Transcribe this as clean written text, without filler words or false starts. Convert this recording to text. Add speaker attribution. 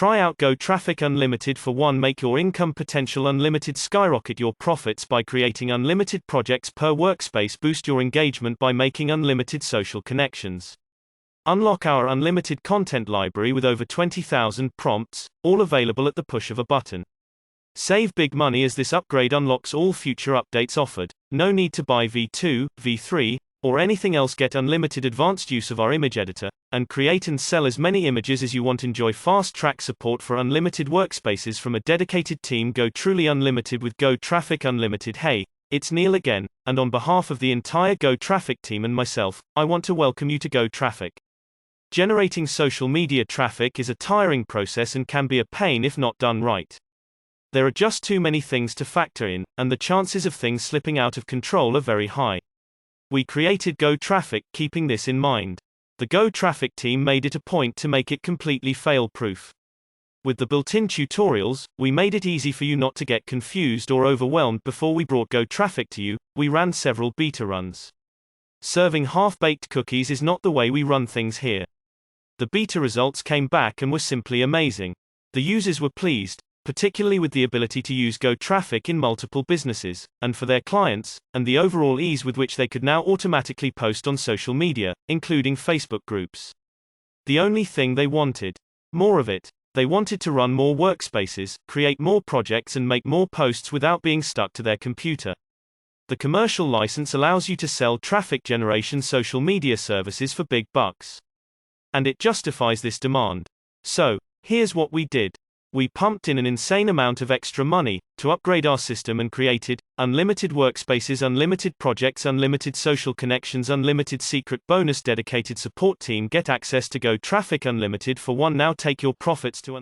Speaker 1: Try out GoTraffic Unlimited for one. Make your income potential unlimited. Skyrocket your profits by creating unlimited projects per workspace. Boost your engagement by making unlimited social connections. Unlock our unlimited content library with over 20,000 prompts, all available at the push of a button. Save big money as this upgrade unlocks all future updates offered. No need to buy V2, V3, or anything else. Get unlimited advanced use of our image editor, and create and sell as many images as you want. Enjoy fast track support for unlimited workspaces from a dedicated team. Go truly unlimited with GoTraffic Unlimited. Hey, it's Neil again, and on behalf of the entire GoTraffic team and myself, I want to welcome you to GoTraffic. Generating social media traffic is a tiring process and can be a pain if not done right. There are just too many things to factor in, and the chances of things slipping out of control are very high. We created GoTraffic keeping this in mind. The GoTraffic team made it a point to make it completely fail-proof. With the built-in tutorials, we made it easy for you not to get confused or overwhelmed. Before we brought GoTraffic to you, we ran several beta runs. Serving half-baked cookies is not the way we run things here. The beta results came back and were simply amazing. The users were pleased, particularly with the ability to use GoTraffic in multiple businesses, and for their clients, and the overall ease with which they could now automatically post on social media, including Facebook groups. The only thing they wanted. More of it. They wanted to run more workspaces, create more projects and make more posts without being stuck to their computer. The commercial license allows you to sell traffic generation social media services for big bucks. And it justifies this demand. So, here's what we did. We pumped in an insane amount of extra money to upgrade our system and created unlimited workspaces, unlimited projects, unlimited social connections, unlimited secret bonus, dedicated support team. Get access to GoTraffic Unlimited for one. Now take your profits to